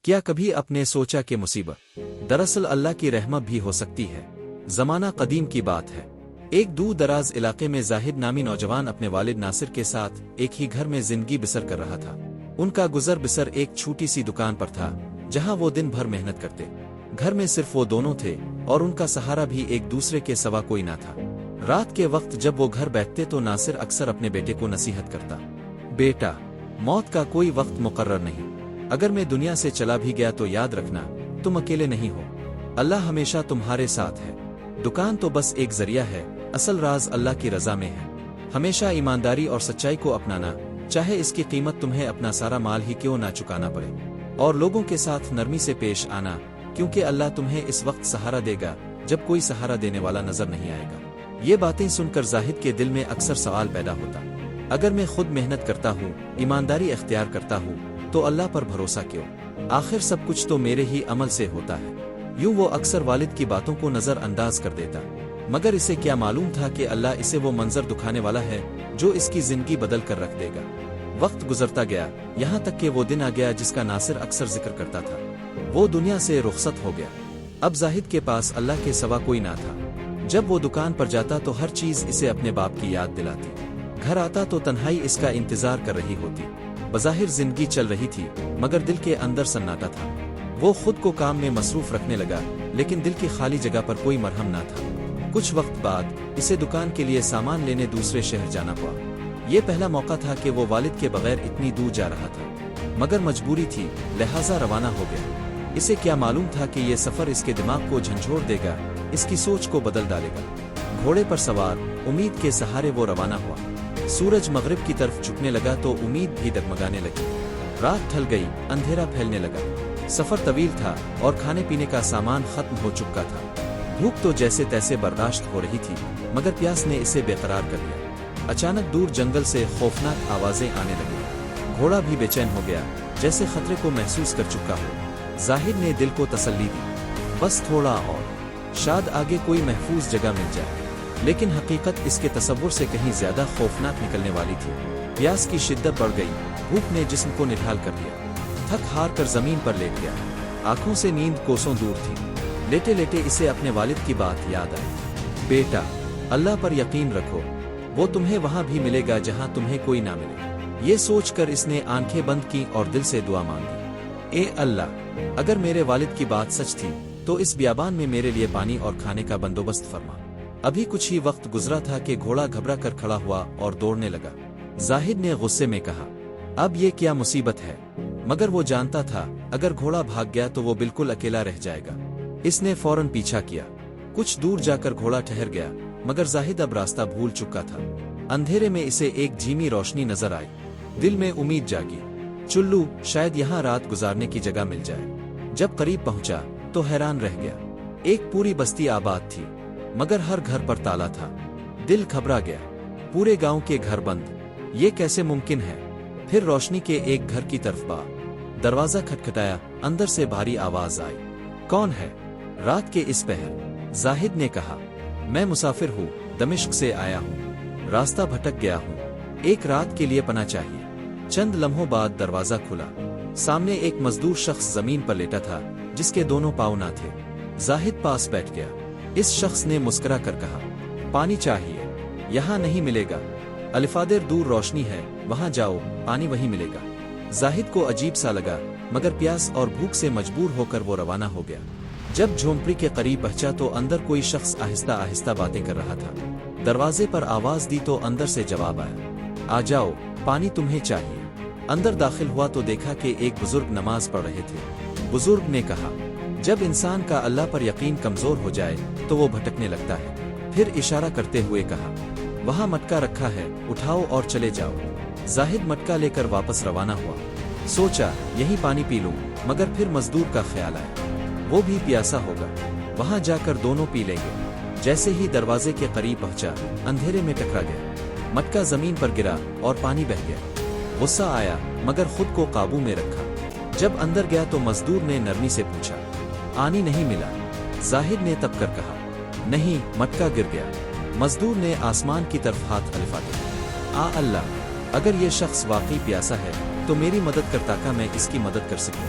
کیا کبھی اپنے سوچا کہ مصیبت دراصل اللہ کی رحمت بھی ہو سکتی ہے؟ زمانہ قدیم کی بات ہے۔ ایک دور دراز علاقے میں زاہد نامی نوجوان اپنے والد ناصر کے ساتھ ایک ہی گھر میں زندگی بسر کر رہا تھا۔ ان کا گزر بسر ایک چھوٹی سی دکان پر تھا جہاں وہ دن بھر محنت کرتے۔ گھر میں صرف وہ دونوں تھے اور ان کا سہارا بھی ایک دوسرے کے سوا کوئی نہ تھا۔ رات کے وقت جب وہ گھر بیٹھتے تو ناصر اکثر اپنے بیٹے کو نصیحت کرتا، بیٹا، موت کا کوئی وقت مقرر نہیں، اگر میں دنیا سے چلا بھی گیا تو یاد رکھنا تم اکیلے نہیں ہو، اللہ ہمیشہ تمہارے ساتھ ہے۔ دکان تو بس ایک ذریعہ ہے، اصل راز اللہ کی رضا میں ہے۔ ہمیشہ ایمانداری اور سچائی کو اپنانا، چاہے اس کی قیمت تمہیں اپنا سارا مال ہی کیوں نہ چکانا پڑے، اور لوگوں کے ساتھ نرمی سے پیش آنا، کیونکہ اللہ تمہیں اس وقت سہارا دے گا جب کوئی سہارا دینے والا نظر نہیں آئے گا۔ یہ باتیں سن کر زاہد کے دل میں اکثر سوال پیدا ہوتا، اگر میں خود محنت کرتا ہوں، ایمانداری اختیار کرتا ہوں، تو اللہ پر بھروسہ کیوں؟ آخر سب کچھ تو میرے ہی عمل سے ہوتا ہے۔ یوں وہ اکثر والد کی باتوں کو نظر انداز کر دیتا، مگر اسے کیا معلوم تھا کہ اللہ اسے وہ منظر دکھانے والا ہے جو اس کی زندگی بدل کر رکھ دے گا۔ وقت گزرتا گیا، یہاں تک کہ وہ دن آ گیا جس کا ناصر اکثر ذکر کرتا تھا۔ وہ دنیا سے رخصت ہو گیا۔ اب زاہد کے پاس اللہ کے سوا کوئی نہ تھا۔ جب وہ دکان پر جاتا تو ہر چیز اسے اپنے باپ کی یاد دلاتی۔ گھر آتا تو تنہائی اس کا انتظار کر رہی ہوتی۔ بظاہر زندگی چل رہی تھی، مگر دل کے اندر سناٹا تھا۔ وہ خود کو کام میں مصروف رکھنے لگا، لیکن دل کی خالی جگہ پر کوئی مرہم نہ تھا۔ کچھ وقت بعد اسے دکان کے لیے سامان لینے دوسرے شہر جانا پڑا۔ یہ پہلا موقع تھا کہ وہ والد کے بغیر اتنی دور جا رہا تھا، مگر مجبوری تھی، لہٰذا روانہ ہو گیا۔ اسے کیا معلوم تھا کہ یہ سفر اس کے دماغ کو جھنجھوڑ دے گا، اس کی سوچ کو بدل ڈالے گا۔ گھوڑے پر سوار، امید کے سہارے وہ روانہ ہوا۔ سورج مغرب کی طرف جھکنے لگا تو امید بھی ڈگمگانے لگی۔ رات ڈھل گئی، اندھیرا پھیلنے لگا۔ سفر طویل تھا اور کھانے پینے کا سامان ختم ہو چکا تھا۔ بھوک تو جیسے تیسے برداشت ہو رہی تھی، مگر پیاس نے اسے بے قرار کر دیا۔ اچانک دور جنگل سے خوفناک آوازیں آنے لگیں۔ گھوڑا بھی بے چین ہو گیا، جیسے خطرے کو محسوس کر چکا ہو۔ زاہد نے دل کو تسلی دی، بس تھوڑا اور، شاید آگے کوئی محفوظ جگہ مل جائے۔ لیکن حقیقت اس کے تصور سے کہیں زیادہ خوفناک نکلنے والی تھی۔ پیاس کی شدت بڑھ گئی، بھوک نے جسم کو نڈھال کر دیا۔ تھک ہار کر زمین پر لیٹ گیا، آنکھوں سے نیند کوسوں دور تھی۔ لیٹے لیٹے اسے اپنے والد کی بات یاد آئی، بیٹا، اللہ پر یقین رکھو، وہ تمہیں وہاں بھی ملے گا جہاں تمہیں کوئی نہ ملے۔ یہ سوچ کر اس نے آنکھیں بند کی اور دل سے دعا مانگی، اے اللہ، اگر میرے والد کی بات سچ تھی تو اس بیابان میں میرے لیے پانی اور کھانے کا بندوبست فرما۔ ابھی کچھ ہی وقت گزرا تھا کہ گھوڑا گھبرا کر کھڑا ہوا اور دوڑنے لگا۔ زاہد نے غصے میں کہا، اب یہ کیا مصیبت ہے؟ مگر وہ جانتا تھا اگر گھوڑا بھاگ گیا تو وہ بالکل اکیلا رہ جائے گا۔ اس نے فوراً پیچھا کیا۔ کچھ دور جا کر گھوڑا ٹھہر گیا، مگر زاہد اب راستہ بھول چکا تھا۔ اندھیرے میں اسے ایک دھیمی روشنی نظر آئی۔ دل میں امید جاگی، چلو شاید یہاں رات گزارنے کی جگہ مل جائے۔ جب قریب پہنچا تو حیران رہ گیا۔ ایک پوری بستی آباد تھی، مگر ہر گھر پر تالا تھا۔ دل گھبرا گیا، پورے گاؤں کے گھر بند، یہ کیسے ممکن ہے؟ پھر روشنی کے ایک گھر کی طرف بڑھا۔ دروازہ کھٹکھٹایا، اندر سے بھاری آواز آئی، کون ہے؟ رات کے اس پہر؟ زاہد نے کہا، میں مسافر ہوں، دمشق سے آیا ہوں، راستہ بھٹک گیا ہوں، ایک رات کے لیے پناہ چاہیے۔ چند لمحوں بعد دروازہ کھلا۔ سامنے ایک مزدور شخص زمین پر لیٹا تھا جس کے دونوں پاؤں نہ تھے۔ زاہد پاس بیٹھ گیا۔ اس شخص نے مسکرا کر کہا، پانی چاہیے؟ یہاں نہیں ملے گا، الفادر دور روشنی ہے، وہاں جاؤ، پانی وہیں ملے گا۔ زاہد کو عجیب سا لگا، مگر پیاس اور بھوک سے مجبور ہو کر وہ روانہ ہو گیا۔ جب جھونپڑی کے قریب پہنچا تو اندر کوئی شخص آہستہ آہستہ باتیں کر رہا تھا۔ دروازے پر آواز دی تو اندر سے جواب آیا، آ جاؤ، پانی تمہیں چاہیے۔ اندر داخل ہوا تو دیکھا کہ ایک بزرگ نماز پڑھ رہے تھے۔ بزرگ نے کہا، جب انسان کا اللہ پر یقین کمزور ہو جائے تو وہ بھٹکنے لگتا ہے۔ پھر اشارہ کرتے ہوئے کہا، وہاں مٹکا رکھا ہے، اٹھاؤ اور چلے جاؤ۔ زاہد مٹکا لے کر واپس روانہ ہوا۔ سوچا یہیں پانی پی لوں، مگر پھر مزدور کا خیال آیا، وہ بھی پیاسا ہوگا، وہاں جا کر دونوں پی لیں گے۔ جیسے ہی دروازے کے قریب پہنچا، اندھیرے میں ٹکرا گیا، مٹکا زمین پر گرا اور پانی بہہ گیا۔ غصہ آیا، مگر خود کو قابو میں رکھا۔ جب اندر گیا تو مزدور نے نرمی سے پوچھا، پانی نہیں ملا؟ زاہد نے تب کر کہا، نہیں، مٹکا گر گیا۔ مزدور نے آسمان کی طرف ہاتھ الفاتے، آ اللہ، اگر یہ شخص واقعی پیاسا ہے تو میری مدد کرتا کہ میں اس کی مدد کر سکوں۔